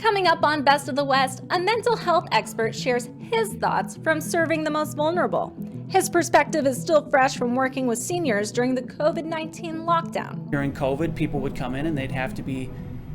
Coming up on Best of the West, a mental health expert shares his thoughts from serving the most vulnerable. His perspective is still fresh from working with seniors during the COVID-19 lockdown. During COVID, people would come in and they'd have to be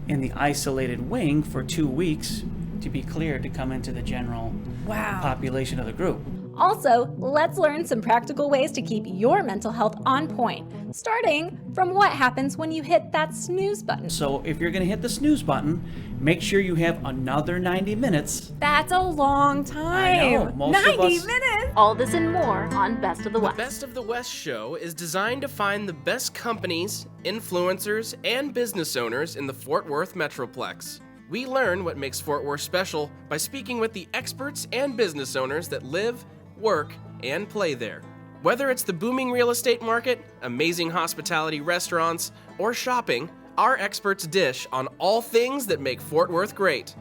in the isolated wing for 2 weeks to be cleared to come into the general population of the group. Also, let's learn some practical ways to keep your mental health on point, starting from what happens when you hit that snooze button. So if you're going to hit the snooze button, make sure you have another 90 minutes. That's a long time. I know, most 90 of us... minutes! All this and more on Best of the West. The Best of the West show is designed to find the best companies, influencers, and business owners in the Fort Worth Metroplex. We learn what makes Fort Worth special by speaking with the experts and business owners that live, work, and play there. Whether it's the booming real estate market, amazing hospitality restaurants, or shopping, our experts dish on all things that make Fort Worth great.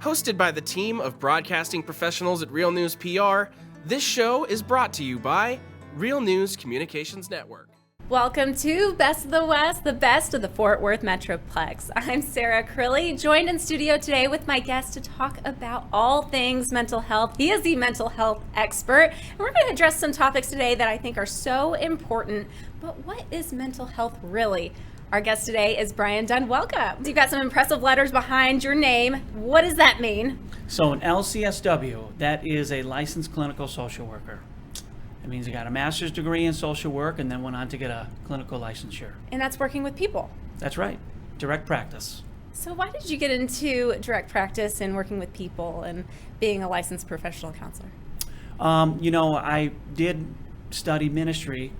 Hosted by the team of broadcasting professionals at Real News PR, this show is brought to you by Real News Communications Network. Welcome to Best of the West, the best of the Fort Worth Metroplex. I'm Sarah Crilley, joined in studio today with my guest to talk about all things mental health. He is the mental health expert, and we're going to address some topics today that I think are so important. But what is mental health really? Our guest today is Brian Dunn. Welcome. You've got some impressive letters behind your name. What does that mean? So an LCSW, that is a licensed clinical social worker. It means you got a master's degree in social work and then went on to get a clinical licensure. And that's working with people. That's right. Direct practice. So why did you get into direct practice and working with people and being a licensed professional counselor? I did study ministry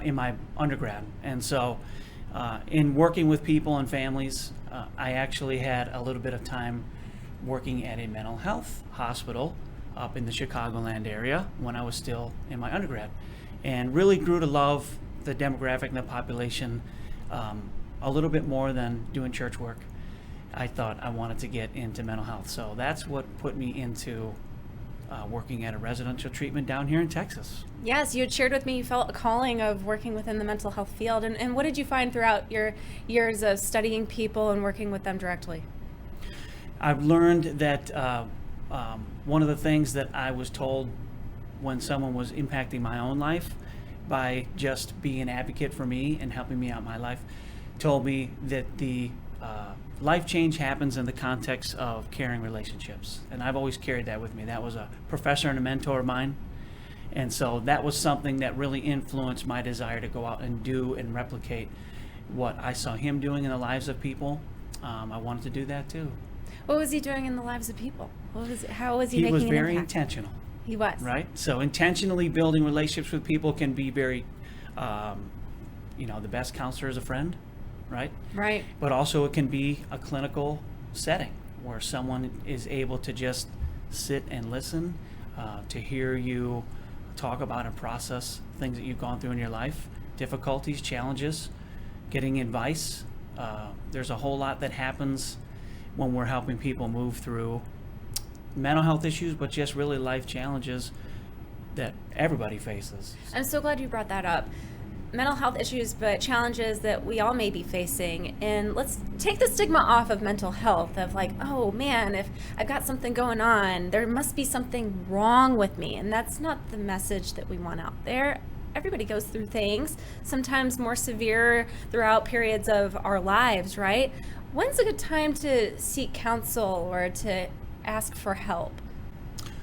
in my undergrad. And so in working with people and families, I actually had a little bit of time working at a mental health hospital up in the Chicagoland area when I was still in my undergrad, and really grew to love the demographic and the population a little bit more than doing church work. I thought I wanted to get into mental health, so that's what put me into working at a residential treatment down here in Texas. Yes, you had shared with me you felt a calling of working within the mental health field, and what did you find throughout your years of studying people and working with them directly? I've learned that one of the things that I was told when someone was impacting my own life by just being an advocate for me and helping me out in my life, told me that the life change happens in the context of caring relationships. And I've always carried that with me. That was a professor and a mentor of mine. And so that was something that really influenced my desire to go out and do and replicate what I saw him doing in the lives of people. I wanted to do that too. What was he doing in the lives of people? How was he making an impact? He was very intentional. He was. Right? So intentionally building relationships with people can be very, the best counselor is a friend, right? Right. But also it can be a clinical setting where someone is able to just sit and listen, to hear you talk about and process things that you've gone through in your life, difficulties, challenges, getting advice. There's a whole lot that happens when we're helping people move through mental health issues, but just really life challenges that everybody faces. I'm so glad you brought that up. Mental health issues, but challenges that we all may be facing. And let's take the stigma off of mental health of like, oh man, if I've got something going on, there must be something wrong with me. And that's not the message that we want out there. Everybody goes through things, sometimes more severe throughout periods of our lives, right? When's a good time to seek counsel or to ask for help?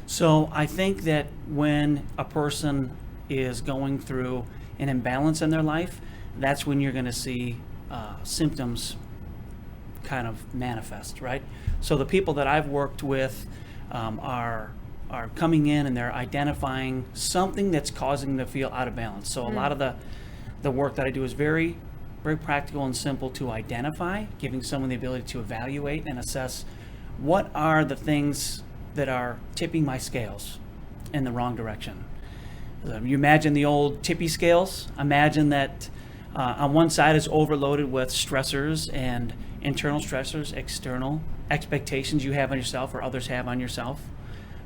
So I think that when a person is going through an imbalance in their life, that's when you're going to see symptoms kind of manifest, right? So the people that I've worked with are coming in and they're identifying something that's causing them to feel out of balance. So a lot of the work that I do is very practical and simple to identify, giving someone the ability to evaluate and assess what are the things that are tipping my scales in the wrong direction. You imagine the old tippy scales. Imagine that on one side is overloaded with stressors and internal stressors, external expectations you have on yourself or others have on yourself.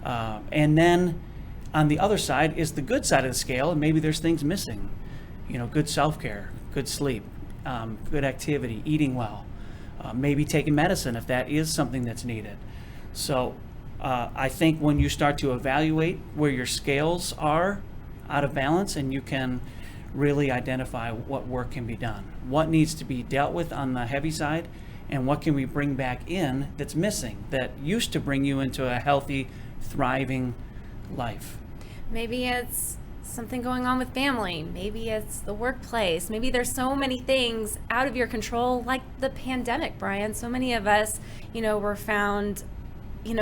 And then on the other side is the good side of the scale, and maybe there's things missing. Good self-care, good sleep, good activity, eating well, maybe taking medicine if that is something that's needed. So I think when you start to evaluate where your scales are out of balance, and you can really identify what work can be done, what needs to be dealt with on the heavy side, and what can we bring back in that's missing, that used to bring you into a healthy, thriving life. Maybe it's something going on with family. Maybe it's the workplace. Maybe there's so many things out of your control, like the pandemic, Brian. So many of us, were found,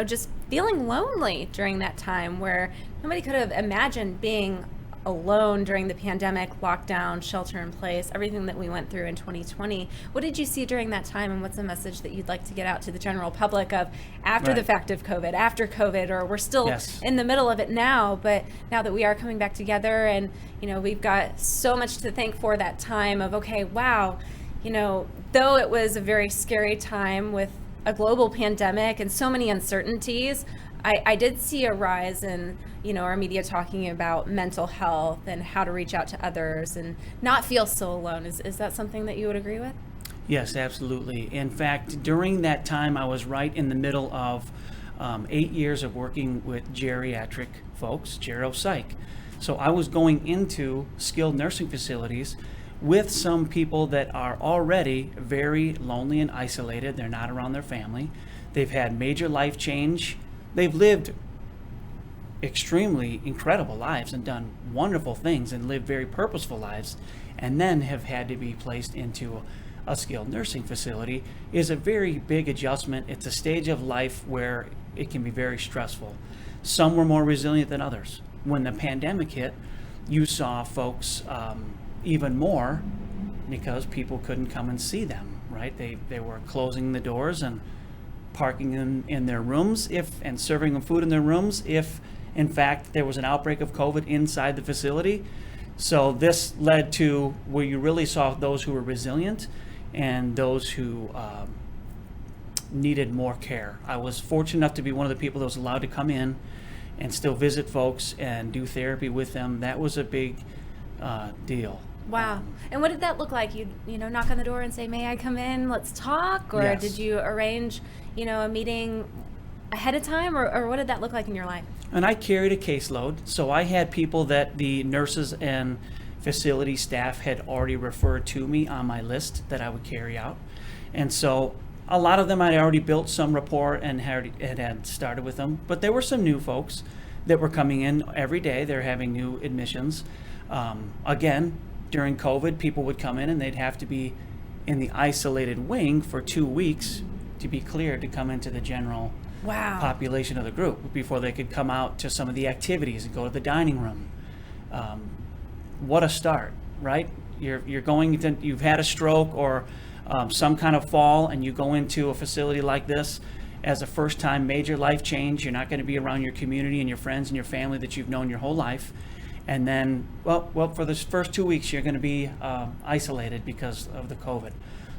just feeling lonely during that time, where nobody could have imagined being alone during the pandemic, lockdown, shelter in place, everything that we went through in 2020. What did you see during that time, and what's a message that you'd like to get out to the general public of after the fact of COVID, after COVID, or we're still in the middle of it now, but now that we are coming back together, and we've got so much to thank for that time of, okay, wow, though it was a very scary time with a global pandemic and so many uncertainties, I did see a rise in, our media talking about mental health and how to reach out to others and not feel so alone. Is that something that you would agree with? Yes, absolutely. In fact, during that time, I was right in the middle of 8 years of working with geriatric folks, gero-psych. So I was going into skilled nursing facilities with some people that are already very lonely and isolated. They're not around their family. They've had major life change. They've lived extremely incredible lives and done wonderful things and lived very purposeful lives, and then have had to be placed into a skilled nursing facility. Is a very big adjustment. It's a stage of life where it can be very stressful. Some were more resilient than others. When the pandemic hit, you saw folks even more, because people couldn't come and see them, right? They were closing the doors and parking them in their rooms and serving them food in their rooms if in fact there was an outbreak of COVID inside the facility. So this led to where you really saw those who were resilient and those who needed more care. I was fortunate enough to be one of the people that was allowed to come in and still visit folks and do therapy with them. That was a big deal. Wow. And what did that look like? You knock on the door and say, "May I come in? Let's talk?" Or Yes. did you arrange, a meeting ahead of time, or what did that look like in your life? And I carried a caseload, so I had people that the nurses and facility staff had already referred to me on my list that I would carry out. And so a lot of them I already built some rapport and had started with them, but there were some new folks that were coming in every day. They're having new admissions. Again, during COVID, people would come in and they'd have to be in the isolated wing for 2 weeks to be cleared to come into the general population of the group before they could come out to some of the activities and go to the dining room. What a start, right? You're going to, you've had a stroke or some kind of fall, and you go into a facility like this as a first-time major life change. You're not going to be around your community and your friends and your family that you've known your whole life. And then, well, for the first 2 weeks, you're going to be isolated because of the COVID.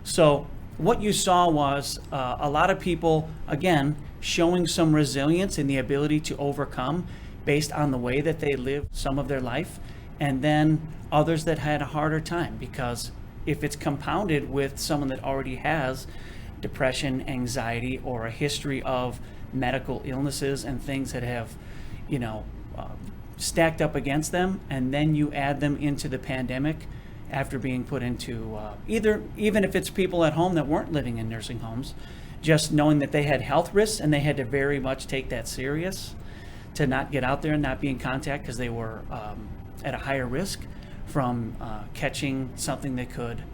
So what you saw was a lot of people, again, showing some resilience in the ability to overcome based on the way that they lived some of their life, and then others that had a harder time, because if it's compounded with someone that already has depression, anxiety, or a history of medical illnesses and things that have, stacked up against them, and then you add them into the pandemic after being put into even if it's people at home that weren't living in nursing homes, just knowing that they had health risks and they had to very much take that serious to not get out there and not be in contact because they were at a higher risk from catching something that could,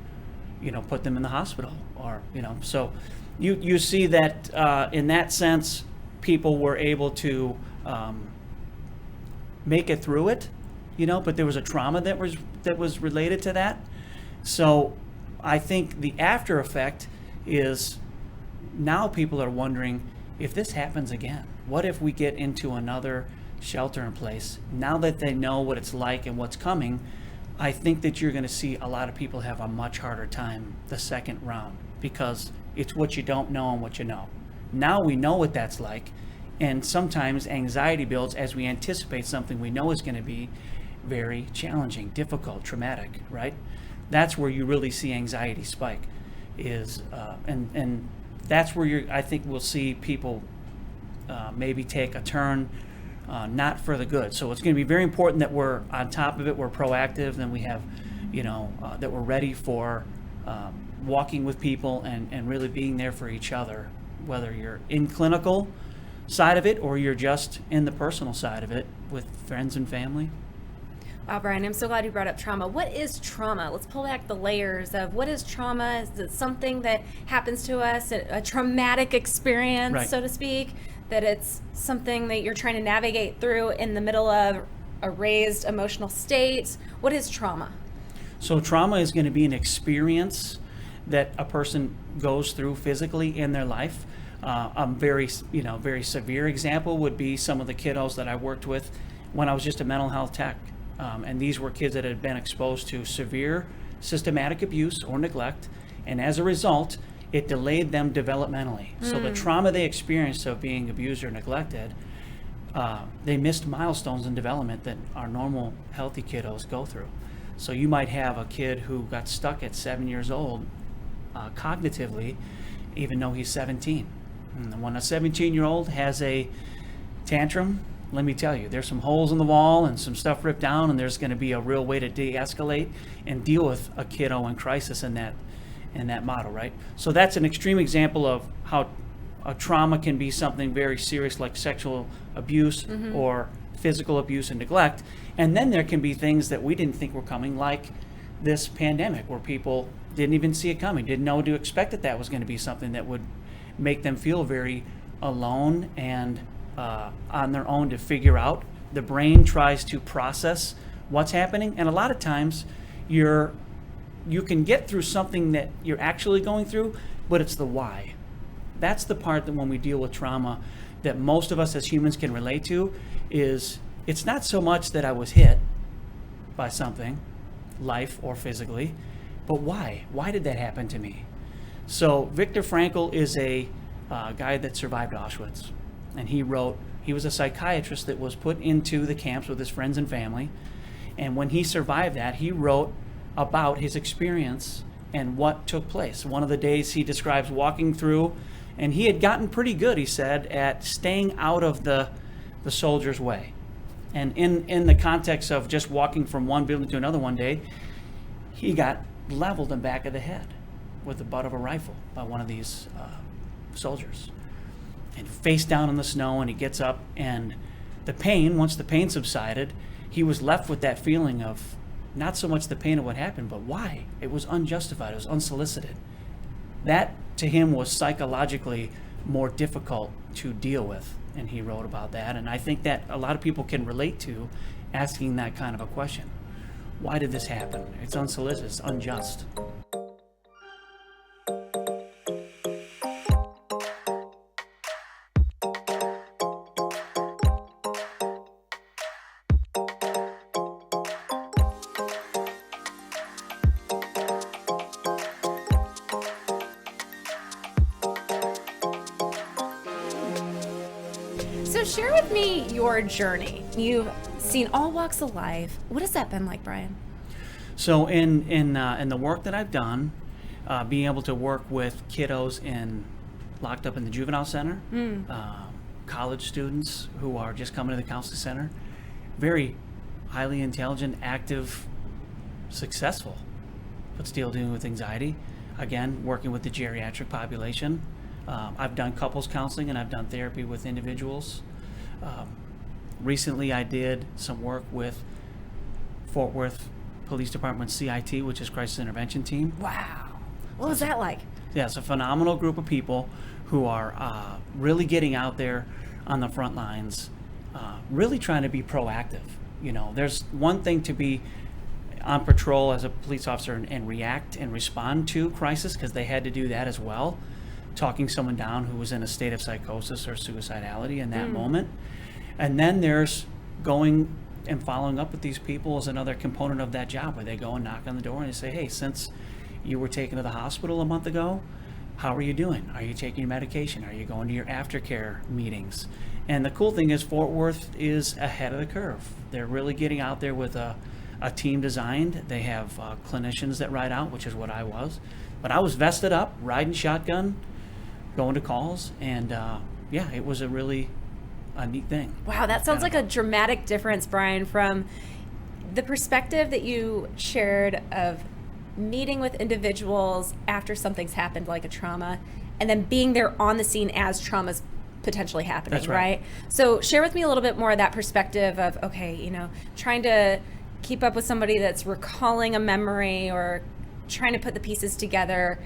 put them in the hospital, or, so you see that in that sense, people were able to make it through it, but there was a trauma that was related to that. So I think the after effect is now people are wondering, if this happens again, what if we get into another shelter in place? Now that they know what it's like and what's coming, I think that you're going to see a lot of people have a much harder time the second round, because it's what you don't know and what you know. Now we know what that's like. And sometimes anxiety builds as we anticipate something we know is going to be very challenging, difficult, traumatic, right? That's where you really see anxiety spike. is and that's where I think we'll see people maybe take a turn not for the good. So it's going to be very important that we're on top of it, we're proactive, and we have, that we're ready for walking with people and really being there for each other, whether you're in clinical side of it or you're just in the personal side of it with friends and family. Wow, Brian, I'm so glad you brought up trauma. What is trauma? Let's pull back the layers of what is trauma. Is it something that happens to us, a traumatic experience, Right. so to speak, that it's something that you're trying to navigate through in the middle of a raised emotional state? What is trauma? So trauma is going to be an experience that a person goes through physically in their life. A very severe example would be some of the kiddos that I worked with when I was just a mental health tech. And these were kids that had been exposed to severe systematic abuse or neglect, and as a result, it delayed them developmentally. So the trauma they experienced of being abused or neglected, they missed milestones in development that our normal healthy kiddos go through. So you might have a kid who got stuck at 7 years old cognitively, even though he's 17. And when a 17-year-old has a tantrum, let me tell you, there's some holes in the wall and some stuff ripped down, and there's going to be a real way to de-escalate and deal with a kiddo in crisis in that model, right? So that's an extreme example of how a trauma can be something very serious like sexual abuse or physical abuse and neglect. And then there can be things that we didn't think were coming, like this pandemic, where people didn't even see it coming, didn't know to expect that was going to be something that would make them feel very alone and on their own to figure out. The brain tries to process what's happening, and a lot of times you can get through something that you're actually going through, but it's the why. That's the part that when we deal with trauma that most of us as humans can relate to, is it's not so much that I was hit by something, life or physically, but why? Why did that happen to me? So Viktor Frankl is a guy that survived Auschwitz. And he was a psychiatrist that was put into the camps with his friends and family. And when he survived that, he wrote about his experience and what took place. One of the days he describes walking through, and he had gotten pretty good, he said, at staying out of the soldiers' way. And in the context of just walking from one building to another one day, he got leveled in the back of the head with the butt of a rifle by one of these soldiers. And face down in the snow, and he gets up, and once the pain subsided, he was left with that feeling of not so much the pain of what happened, but why. It was unjustified, it was unsolicited. That, to him, was psychologically more difficult to deal with, and he wrote about that. And I think that a lot of people can relate to asking that kind of a question. Why did this happen? It's unsolicited, it's unjust. So share with me your journey. You've seen all walks of life. What has that been like, Brian? So in the work that I've done, being able to work with kiddos locked up in the juvenile center, college students who are just coming to the counseling center, very highly intelligent, active, successful, but still dealing with anxiety. Again, working with the geriatric population. I've done couples counseling, and I've done therapy with individuals. Recently, I did some work with Fort Worth Police Department CIT, which is Crisis Intervention Team. Wow. What was that like? Yeah, it's a phenomenal group of people who are really getting out there on the front lines, really trying to be proactive. There's one thing to be on patrol as a police officer and react and respond to crisis, because they had to do that as well, talking someone down who was in a state of psychosis or suicidality in that moment. And then there's going and following up with these people is another component of that job, where they go and knock on the door and they say, hey, since you were taken to the hospital a month ago, how are you doing? Are you taking your medication? Are you going to your aftercare meetings? And the cool thing is Fort Worth is ahead of the curve. They're really getting out there with a team designed. They have clinicians that ride out, which is what I was. But I was vested up, riding shotgun, going to calls, and it was a neat thing. Wow, that sounds like a dramatic difference, Brian, from the perspective that you shared of meeting with individuals after something's happened, like a trauma, and then being there on the scene as trauma's potentially happening. That's right. So share with me a little bit more of that perspective of, okay, trying to keep up with somebody that's recalling a memory or trying to put the pieces together,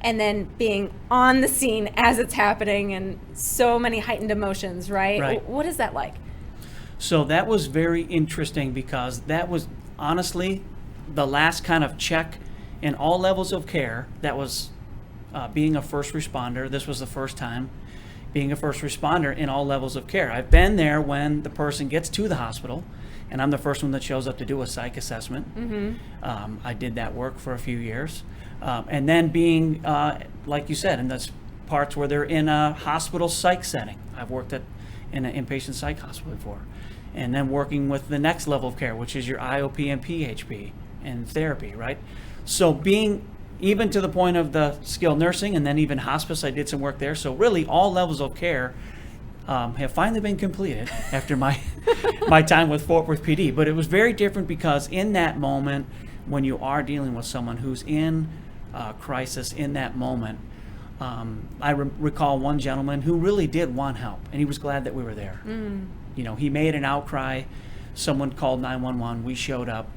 and then being on the scene as it's happening, and so many heightened emotions, right? Right. What is that like? So that was very interesting, because that was honestly the last kind of check in all levels of care. That was being a first responder. This was the first time being a first responder in all levels of care. I've been there when the person gets to the hospital, and I'm the first one that shows up to do a psych assessment. Mm-hmm. I did that work for a few years. And then being, like you said, in those parts where they're in a hospital psych setting. I've worked in an inpatient psych hospital before. And then working with the next level of care, which is your IOP and PHP and therapy, right? So being even to the point of the skilled nursing, and then even hospice, I did some work there. So really all levels of care have finally been completed after my time with Fort Worth PD. But it was very different, because in that moment, when you are dealing with someone who's in crisis in that moment, I recall one gentleman who really did want help, and he was glad that we were there. He made an outcry. Someone called 911. We showed up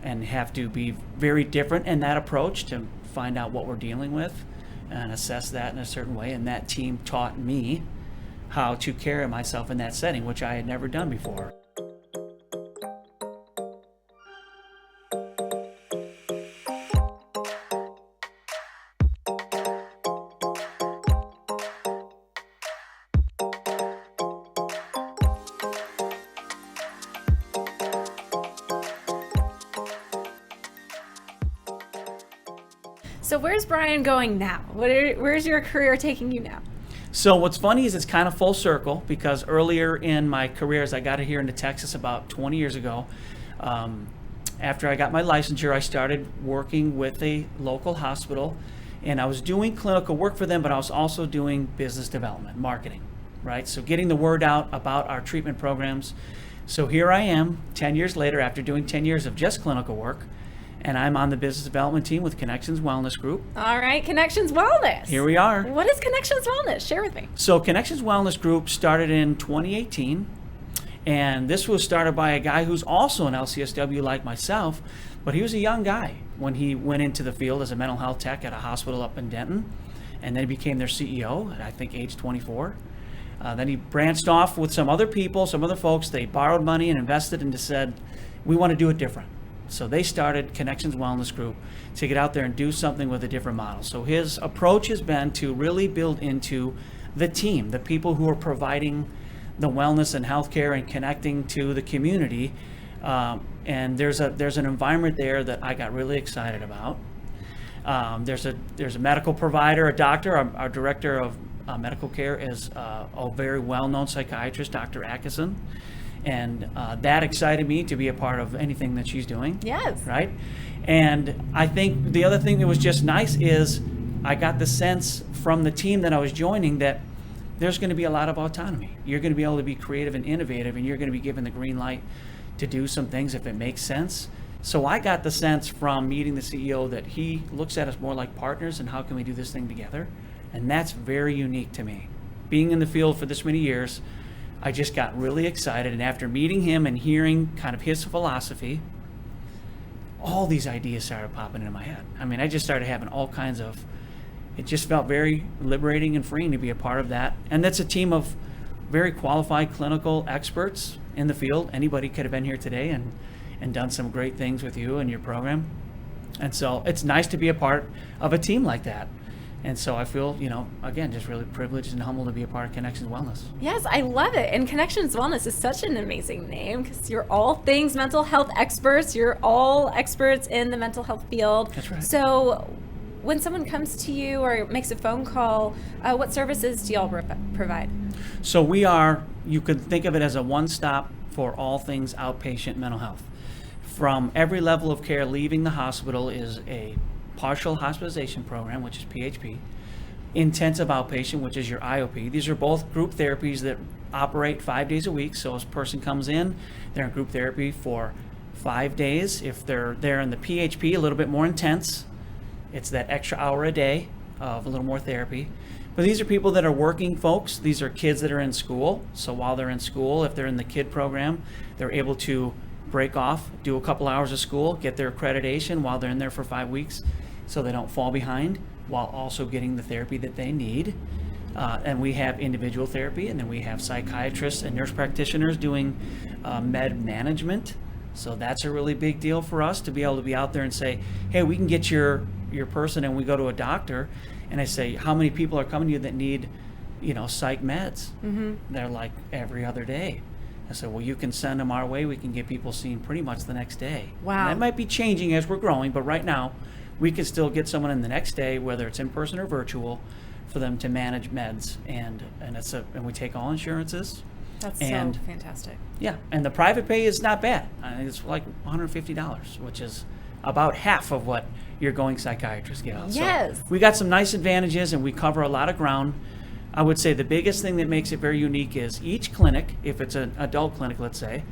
and have to be very different in that approach to find out what we're dealing with and assess that in a certain way. And that team taught me how to carry myself in that setting, which I had never done before. So where's Brian going now? Where's your career taking you now? So what's funny is it's kind of full circle, because earlier in my career, as I got here into Texas about 20 years ago, after I got my licensure, I started working with a local hospital, and I was doing clinical work for them, but I was also doing business development, marketing, right? So getting the word out about our treatment programs. So here I am 10 years later, after doing 10 years of just clinical work, and I'm on the business development team with Connections Wellness Group. All right, Connections Wellness. Here we are. What is Connections Wellness? Share with me. So Connections Wellness Group started in 2018, and this was started by a guy who's also an LCSW like myself, but he was a young guy when he went into the field as a mental health tech at a hospital up in Denton, and then he became their CEO at, I think, age 24. Then he branched off with some other people, some other folks. They borrowed money and invested and just said, we want to do it different. So they started Connections Wellness Group to get out there and do something with a different model. So his approach has been to really build into the team, the people who are providing the wellness and healthcare and connecting to the community. And there's an environment there that I got really excited about. There's a medical provider, a doctor. Our director of medical care is a very well-known psychiatrist, Dr. Atkinson. And that excited me to be a part of anything that she's doing. Yes. Right? And I think the other thing that was just nice is I got the sense from the team that I was joining that there's going to be a lot of autonomy. You're going to be able to be creative and innovative, and you're going to be given the green light to do some things if it makes sense. So I got the sense from meeting the CEO that he looks at us more like partners, and how can we do this thing together? And that's very unique to me. Being in the field for this many years, I just got really excited, and after meeting him and hearing kind of his philosophy, all these ideas started popping into my head. I mean, I just started having all kinds of, it just felt very liberating and freeing to be a part of that. And that's a team of very qualified clinical experts in the field. Anybody could have been here today and done some great things with you and your program. And so it's nice to be a part of a team like that. And so I feel, again, just really privileged and humbled to be a part of Connections Wellness. Yes, I love it. And Connections Wellness is such an amazing name, because you're all things mental health experts. You're all experts in the mental health field. That's right. So when someone comes to you or makes a phone call, what services do y'all provide? So you could think of it as a one-stop for all things outpatient mental health. From every level of care, leaving the hospital is a partial hospitalization program, which is PHP, intensive outpatient, which is your IOP. These are both group therapies that operate 5 days a week. So as a person comes in, they're in group therapy for 5 days. If they're there in the PHP, a little bit more intense, it's that extra hour a day of a little more therapy. But these are people that are working folks. These are kids that are in school. So while they're in school, if they're in the KID program, they're able to break off, do a couple hours of school, get their accreditation while they're in there for 5 weeks so they don't fall behind, while also getting the therapy that they need. And we have individual therapy, and then we have psychiatrists and nurse practitioners doing med management. So that's a really big deal for us to be able to be out there and say, hey, we can get your person, and we go to a doctor, and I say, how many people are coming to you that need, psych meds? Mm-hmm. They're like every other day. I said, well, you can send them our way. We can get people seen pretty much the next day. Wow. And that might be changing as we're growing, but right now, we can still get someone in the next day, whether it's in person or virtual, for them to manage meds, and we take all insurances. That's so fantastic. Yeah, and the private pay is not bad. It's like $150, which is about half of what your going psychiatrist gets. Yes. So we got some nice advantages, and we cover a lot of ground. I would say the biggest thing that makes it very unique is each clinic, if it's an adult clinic, let's say,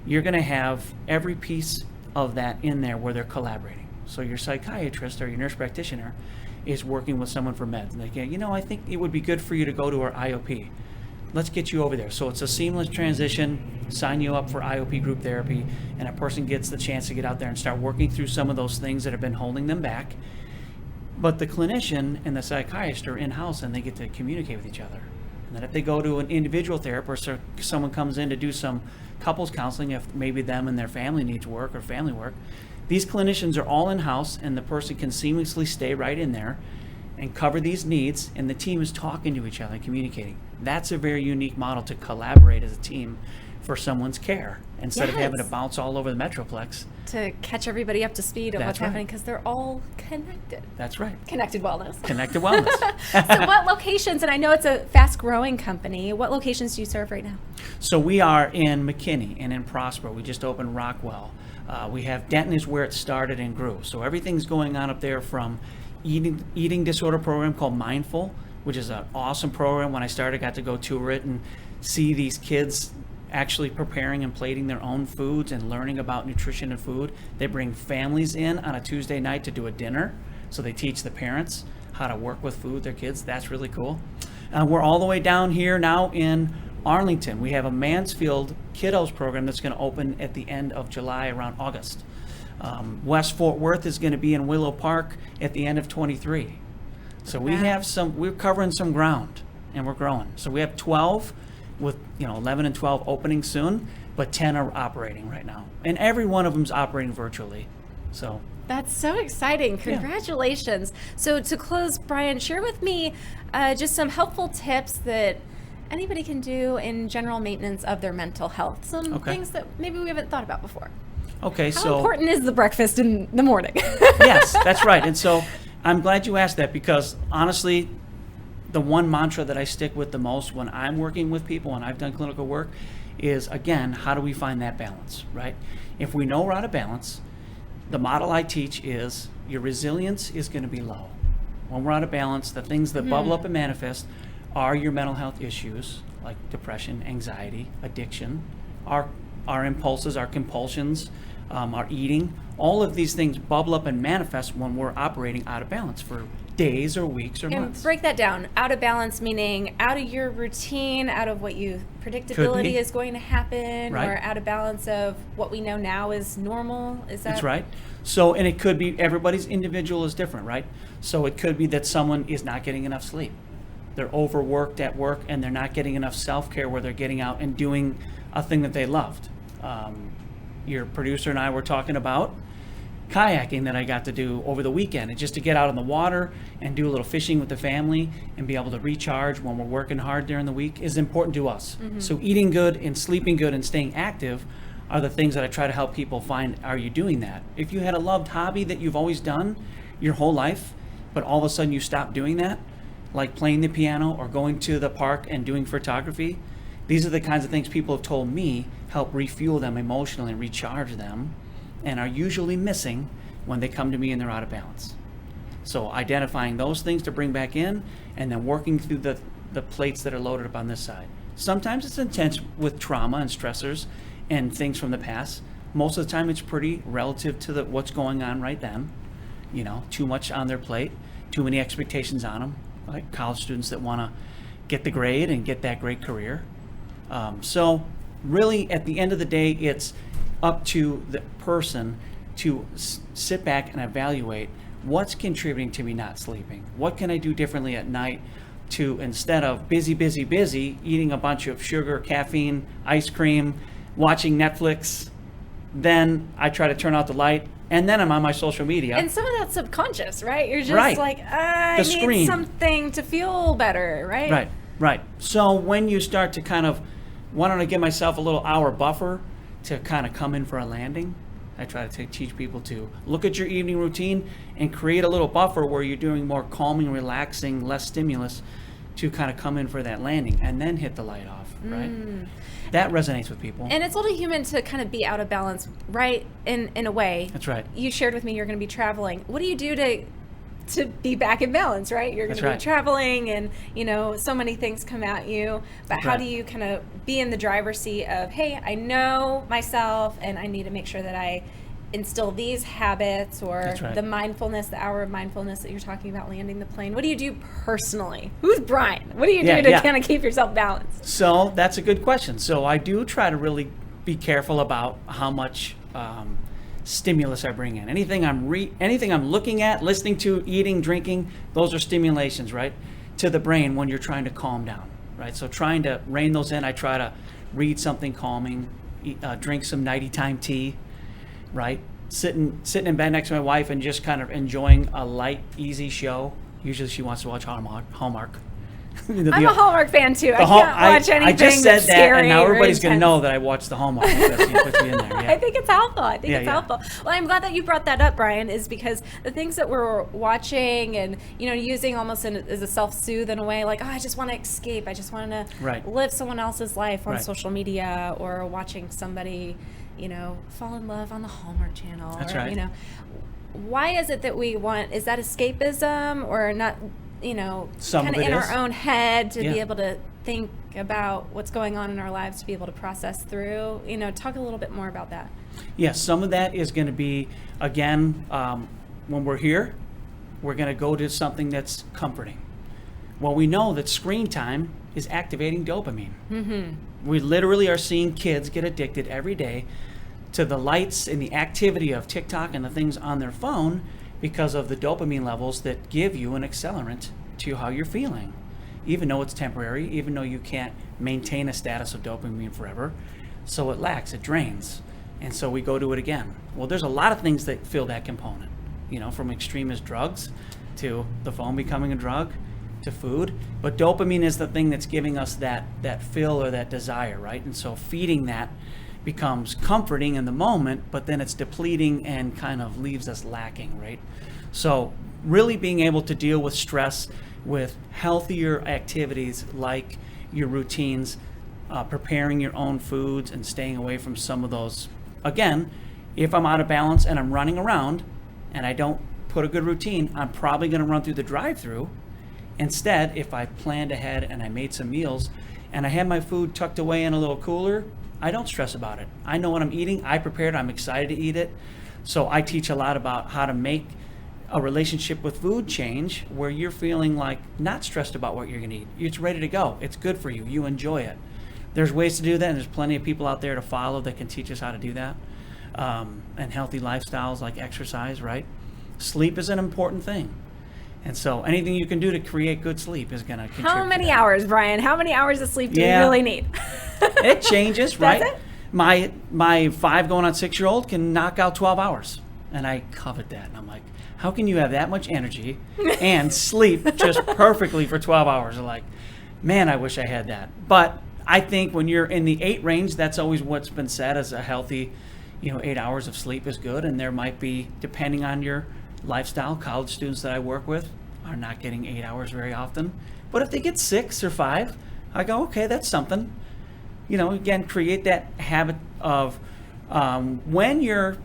you're going to have every piece of that in there where they're collaborating. So your psychiatrist or your nurse practitioner is working with someone for meds. And they go, I think it would be good for you to go to our IOP. Let's get you over there. So it's a seamless transition, sign you up for IOP group therapy, and a person gets the chance to get out there and start working through some of those things that have been holding them back. But the clinician and the psychiatrist are in-house, and they get to communicate with each other. And then if they go to an individual therapist, or someone comes in to do some couples counseling, if maybe them and their family needs work or family work, these clinicians are all in-house, and the person can seamlessly stay right in there and cover these needs, and the team is talking to each other and communicating. That's a very unique model to collaborate as a team for someone's care, instead of having to bounce all over the metroplex. To catch everybody up to speed on what's happening, because they're all connected. That's right. Connected wellness. Connected wellness. So what locations, and I know it's a fast-growing company, what locations do you serve right now? So we are in McKinney and in Prosper. We just opened Rockwell. We have Denton is where it started and grew. So everything's going on up there, from eating disorder program called Mindful, which is an awesome program. When I started, I got to go tour it and see these kids actually preparing and plating their own foods and learning about nutrition and food. They bring families in on a Tuesday night to do a dinner. So they teach the parents how to work with food, their kids. That's really cool. We're all the way down here now in Arlington. We have a Mansfield kiddos program that's going to open at the end of July, around August. West Fort Worth is going to be in Willow Park at the end of 23. So we're covering some ground, and we're growing. So we have 12 with 11 and 12 opening soon, but 10 are operating right now, and every one of them's operating virtually. So that's so exciting. Congratulations. Yeah. So to close, Brian, share with me just some helpful tips that anybody can do in general maintenance of their mental health. Some things that maybe we haven't thought about before. Okay, How important is the breakfast in the morning? Yes, that's right. And so I'm glad you asked that, because honestly, the one mantra that I stick with the most when I'm working with people and I've done clinical work is, again, how do we find that balance, right? If we know we're out of balance, the model I teach is your resilience is going to be low. When we're out of balance, the things that bubble up and manifest are your mental health issues, like depression, anxiety, addiction, our impulses, our compulsions, our eating. All of these things bubble up and manifest when we're operating out of balance for days or weeks or months. And break that down. Out of balance meaning out of your routine, out of what you predictability is going to happen, or out of balance of what we know now is normal. Is that? That's right. So, and it could be, everybody's individual is different, right? So it could be that someone is not getting enough sleep. They're overworked at work, and they're not getting enough self-care where they're getting out and doing a thing that they loved. Your producer and I were talking about kayaking that I got to do over the weekend, and just to get out on the water and do a little fishing with the family and be able to recharge when we're working hard during the week is important to us. So eating good and sleeping good and staying active are the things that I try to help people find. Are you doing that? If you had a loved hobby that you've always done your whole life, but all of a sudden you stop doing that, like playing the piano or going to the park and doing photography, these are the kinds of things people have told me help refuel them emotionally and recharge them, and are usually missing when they come to me and they're out of balance. So identifying those things to bring back in, and then working through the plates that are loaded up on this side. Sometimes it's intense with trauma and stressors and things from the past. Most of the time it's pretty relative to what's going on right then. Too much on their plate, too many expectations on them, like college students that want to get the grade and get that great career. So really, at the end of the day, it's up to the person to sit back and evaluate what's contributing to me not sleeping. What can I do differently at night to, instead of busy, eating a bunch of sugar, caffeine, ice cream, watching Netflix, then I try to turn out the light, and then I'm on my social media. And some of that's subconscious, right? You're just like, I need screen. something to feel better, right? Right. So when you start to kind of, why don't I give myself a little hour buffer to kind of come in for a landing? I try to teach people to look at your evening routine and create a little buffer where you're doing more calming, relaxing, less stimulus to kind of come in for that landing and then hit the light off, right? That resonates with people. And it's only human to kind of be out of balance, right? In a way. That's right. You shared with me you're going to be traveling. What do you do to be back in balance, right? You're going to be traveling and, so many things come at you. But how do you kind of be in the driver's seat of, hey, I know myself and I need to make sure that I instill these habits or the mindfulness, the hour of mindfulness that you're talking about landing the plane. What do you do personally? Who's Brian? What do you do to kind of keep yourself balanced? So that's a good question. So I do try to really be careful about how much stimulus I bring in. Anything I'm looking at, listening to, eating, drinking, those are stimulations, right, to the brain when you're trying to calm down, right? So trying to rein those in, I try to read something calming, drink some nighty time tea, right? Sitting in bed next to my wife and just kind of enjoying a light, easy show. Usually she wants to watch Hallmark. I'm a Hallmark fan too. I can't watch anything I just said that's that, scary, and now everybody's going to intense. know that I watched the Hallmark. She puts me in there. Yeah. I think it's helpful. It's helpful. Well, I'm glad that you brought that up, Brian, is because the things that we're watching and using almost as a self-soothe in a way, like, I just want to escape. I just want to live someone else's life on social media, or watching somebody, fall in love on the Hallmark Channel. That's right. Why is it that we want? Is that escapism or not? Some kind of of in is. our own head to be able to think about what's going on in our lives, to be able to process through. Talk a little bit more about that. Yes, some of that is going to be, again, when we're here, we're going to go to something that's comforting. Well, we know that screen time is activating dopamine. Mm-hmm. We literally are seeing kids get addicted every day to the lights and the activity of TikTok and the things on their phone because of the dopamine levels that give you an accelerant to how you're feeling. Even though it's temporary, even though you can't maintain a status of dopamine forever, so it lacks, it drains. And so we go to it again. Well, there's a lot of things that fill that component, from extremist drugs to the phone becoming a drug to food. But dopamine is the thing that's giving us that fill or that desire, right? And so feeding that becomes comforting in the moment, but then it's depleting and kind of leaves us lacking, right? So really being able to deal with stress with healthier activities like your routines, preparing your own foods and staying away from some of those. Again, if I'm out of balance and I'm running around and I don't put a good routine, I'm probably going to run through the drive-through. Instead, if I planned ahead and I made some meals and I had my food tucked away in a little cooler, I don't stress about it. I know what I'm eating. I prepared. I'm excited to eat it. So I teach a lot about how to make a relationship with food change where you're feeling like not stressed about what you're going to eat. It's ready to go. It's good for you. You enjoy it. There's ways to do that, and there's plenty of people out there to follow that can teach us how to do that. And healthy lifestyles like exercise, right? Sleep is an important thing. And so anything you can do to create good sleep is going to contribute. How many hours, Brian? How many hours of sleep do you really need? It changes, right? Does it? My 5 going on 6-year-old can knock out 12 hours. And I covet that. And I'm like, how can you have that much energy and sleep just perfectly for 12 hours? I'm like, man, I wish I had that. But I think when you're in the 8 range, that's always what's been said as a healthy, 8 hours of sleep is good. And there might be, depending on your lifestyle, college students that I work with are not getting 8 hours very often. But if they get 6 or 5, I go, okay, that's something. Again, create that habit of when you're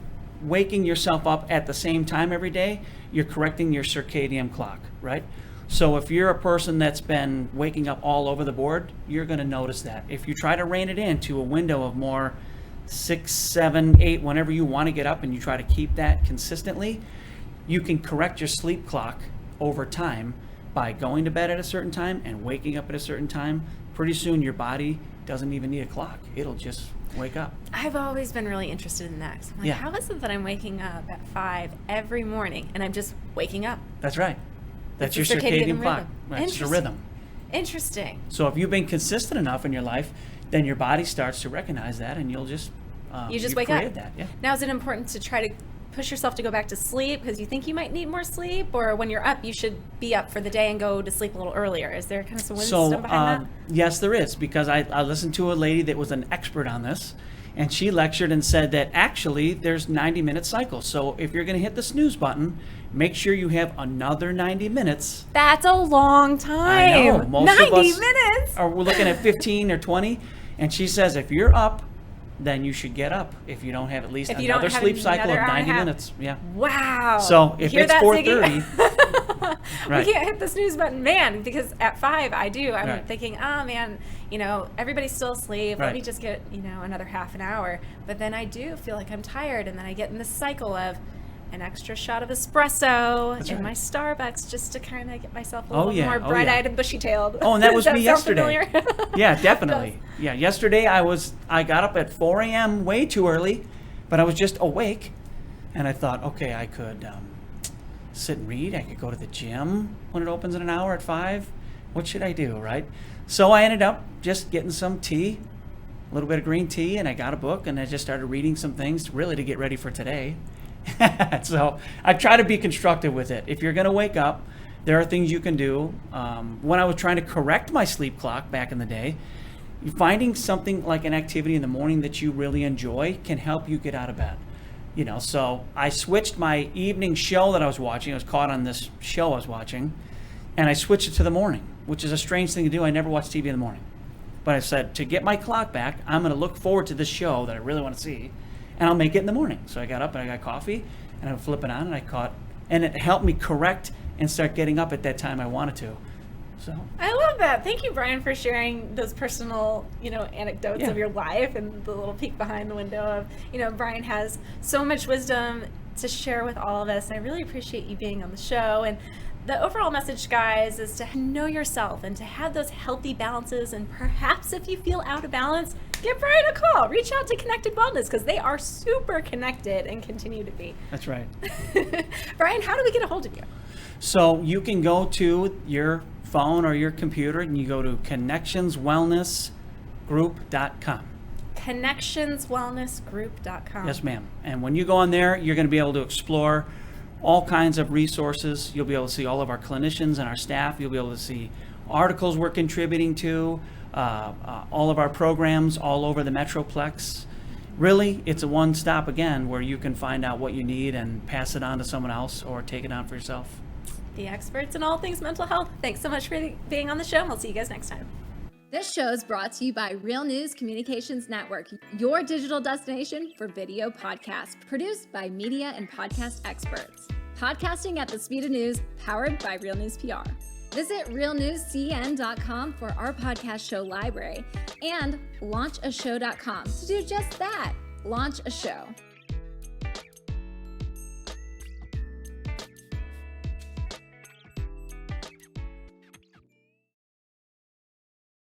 waking yourself up at the same time every day, you're correcting your circadian clock, right? So if you're a person that's been waking up all over the board, you're going to notice that. If you try to rein it into a window of more 6, 7, 8, whenever you want to get up, and you try to keep that consistently, you can correct your sleep clock over time by going to bed at a certain time and waking up at a certain time. Pretty soon your body doesn't even need a clock. It'll just wake up. I've always been really interested in that. I'm like, how is it that I'm waking up at 5 every morning and I'm just waking up? That's right. That's your It's a circadian clock. rhythm. That's your rhythm. Interesting. So if you've been consistent enough in your life, then your body starts to recognize that, and you'll just you wake up. That. Yeah. Now, is it important to try to push yourself to go back to sleep because you think you might need more sleep, or when you're up, you should be up for the day and go to sleep a little earlier? Is there kind of some wisdom behind that? Yes, there is, because I listened to a lady that was an expert on this, and she lectured and said that actually there's 90-minute cycles. So if you're going to hit the snooze button, make sure you have another 90 minutes. That's a long time. I know. Most 90 of us minutes. we're looking at 15 or 20, and she says if you're up, then you should get up if you don't have at least another sleep cycle of 90 minutes. Yeah. Wow. So if it's 4:30, right. We can't hit the snooze button, man, because at 5 I do. I'm Right. thinking, oh man, everybody's still asleep. Let Right. me just get, another half an hour. But then I do feel like I'm tired, and then I get in this cycle of an extra shot of espresso That's in right. my Starbucks just to kind of get myself a Oh, little yeah. more Oh, bright-eyed yeah. and bushy-tailed. Oh, and that was Does me sound yesterday. familiar? Yeah, definitely. Yeah, yesterday I got up at 4 a.m. way too early, but I was just awake, and I thought, okay, I could sit and read. I could go to the gym when it opens in an hour at 5. What should I do, right? So I ended up just getting some tea, a little bit of green tea, and I got a book, and I just started reading some things really to get ready for today. So I try to be constructive with it. If you're going to wake up, there are things you can do. When I was trying to correct my sleep clock back in the day, finding something like an activity in the morning that you really enjoy can help you get out of bed. So I switched my evening show that I was watching. I was caught on this show I was watching, and I switched it to the morning, which is a strange thing to do. I never watch TV in the morning. But I said, to get my clock back, I'm going to look forward to this show that I really want to see, and I'll make it in the morning. So I got up and I got coffee, and I would flip it on, and it helped me correct and start getting up at that time I wanted to. So I love that. Thank you, Brian, for sharing those personal, anecdotes Yeah. of your life and the little peek behind the window of, Brian has so much wisdom to share with all of us. I really appreciate you being on the show. And the overall message, guys, is to know yourself and to have those healthy balances. And perhaps if you feel out of balance, give Brian a call. Reach out to Connected Wellness, because they are super connected and continue to be. that's right. Brian, how do we get a hold of you? So you can go to your phone or your computer, and you go to connectionswellnessgroup.com. Connectionswellnessgroup.com. Yes, ma'am. And when you go on there, you're going to be able to explore all kinds of resources. You'll be able to see all of our clinicians and our staff. You'll be able to see articles we're contributing to, all of our programs all over the metroplex. Really, it's a one-stop, again, where you can find out what you need and pass it on to someone else or take it on for yourself. The experts in all things mental health. Thanks so much for being on the show, and we'll see you guys next time. This show is brought to you by Real News Communications Network, your digital destination for video podcasts, produced by media and podcast experts. Podcasting at the speed of news, powered by Real News PR. Visit realnewscn.com for our podcast show library and launchashow.com to do just that, launch a show.